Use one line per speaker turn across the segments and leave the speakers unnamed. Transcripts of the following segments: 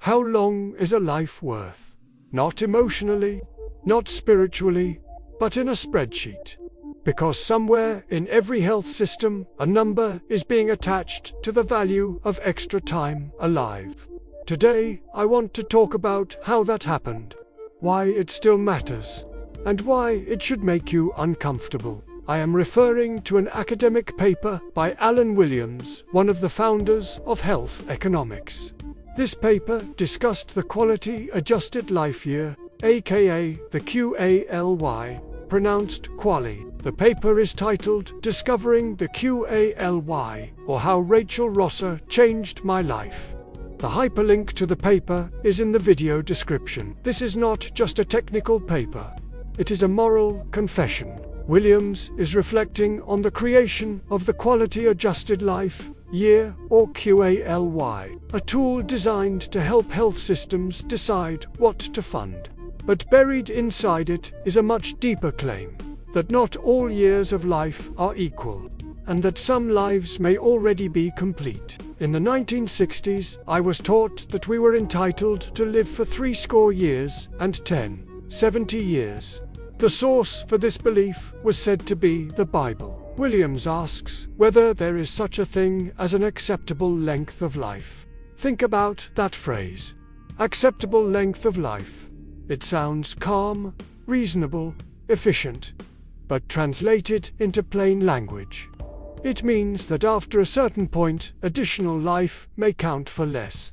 How long is a life worth? Not emotionally, not spiritually, but in a spreadsheet. Because somewhere in every health system, a number is being attached to the value of extra time alive. Today, I want to talk about how that happened, why it still matters, and why it should make you uncomfortable. I am referring to an academic paper by Alan Williams, one of the founders of health economics. This paper discussed the quality adjusted life year, aka the QALY, pronounced QALY. The paper is titled Discovering the QALY, or How Rachel Rosser Changed My Life. The hyperlink to the paper is in the video description. This is not just a technical paper. It is a moral confession. Williams is reflecting on the creation of the Quality Adjusted Life Year, or QALY, a tool designed to help health systems decide what to fund. But buried inside it is a much deeper claim, that not all years of life are equal, and that some lives may already be complete. In the 1960s, I was taught that we were entitled to live for 70 years and 70 years. The source for this belief was said to be the Bible. Williams asks whether there is such a thing as an acceptable length of life. Think about that phrase. Acceptable length of life. It sounds calm, reasonable, efficient. But translated into plain language, it means that after a certain point, additional life may count for less,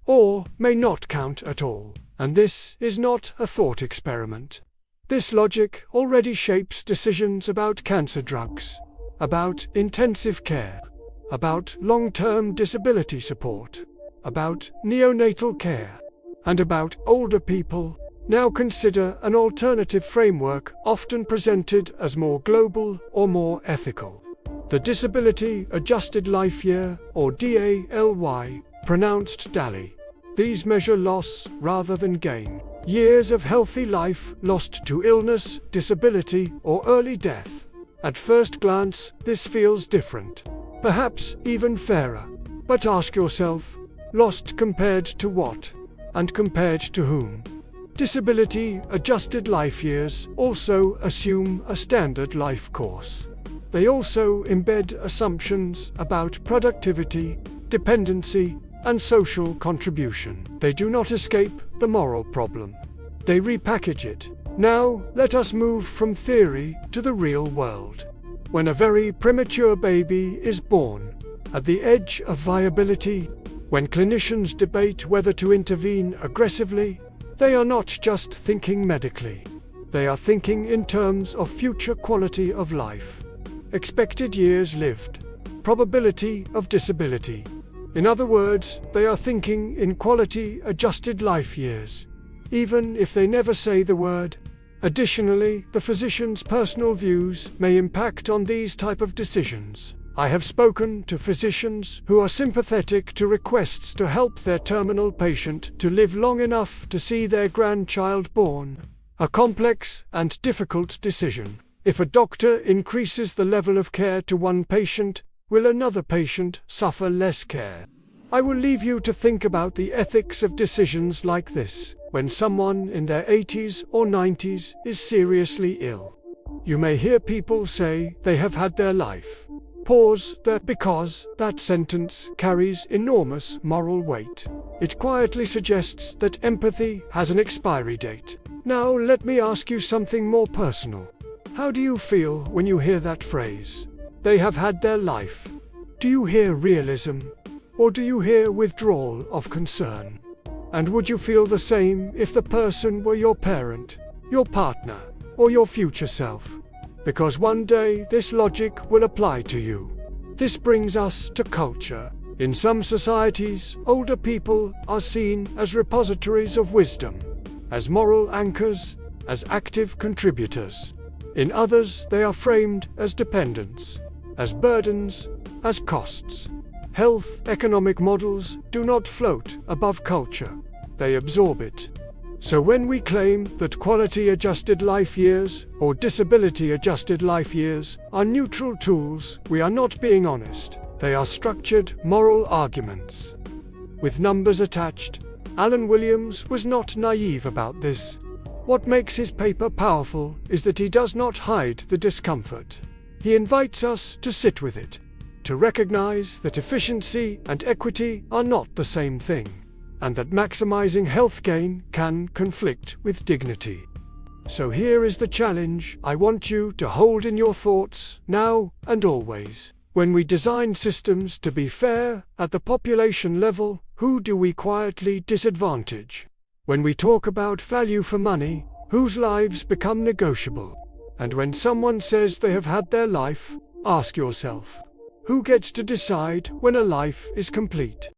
or may not count at all. And this is not a thought experiment. This logic already shapes decisions about cancer drugs, about intensive care, about long-term disability support, about neonatal care, and about older people. Now consider an alternative framework often presented as more global or more ethical. The Disability Adjusted Life Year, or DALY, pronounced DALY. These measure loss rather than gain. Years of healthy life lost to illness, disability, or early death. At first glance, this feels different, perhaps even fairer. But ask yourself, lost compared to what? And compared to whom? Disability-adjusted life years also assume a standard life course. They also embed assumptions about productivity, dependency, and social contribution. They do not escape the moral problem. They repackage it. Now, let us move from theory to the real world. When a very premature baby is born, at the edge of viability, when clinicians debate whether to intervene aggressively, they are not just thinking medically. They are thinking in terms of future quality of life, expected years lived, probability of disability. In other words, they are thinking in quality-adjusted life years, even if they never say the word. Additionally, the physician's personal views may impact on these type of decisions. I have spoken to physicians who are sympathetic to requests to help their terminal patient to live long enough to see their grandchild born. A complex and difficult decision. If a doctor increases the level of care to one patient, will another patient suffer less care? I will leave you to think about the ethics of decisions like this. When someone in their 80s or 90s is seriously ill, you may hear people say they have had their life. Pause there, because that sentence carries enormous moral weight. It quietly suggests that empathy has an expiry date. Now let me ask you something more personal. How do you feel when you hear that phrase? They have had their life. Do you hear realism? Or do you hear withdrawal of concern? And would you feel the same if the person were your parent, your partner, or your future self? Because one day this logic will apply to you. This brings us to culture. In some societies, older people are seen as repositories of wisdom, as moral anchors, as active contributors. In others, they are framed as dependents, as burdens, as costs. Health economic models do not float above culture. They absorb it. So when we claim that quality-adjusted life years or disability-adjusted life years are neutral tools, we are not being honest. They are structured moral arguments, with numbers attached, Alan Williams was not naive about this. What makes his paper powerful is that he does not hide the discomfort. He invites us to sit with it, to recognize that efficiency and equity are not the same thing, and that maximizing health gain can conflict with dignity. So here is the challenge I want you to hold in your thoughts, now and always. When we design systems to be fair at the population level, who do we quietly disadvantage? When we talk about value for money, whose lives become negotiable? And when someone says they have had their life, ask yourself, who gets to decide when a life is complete?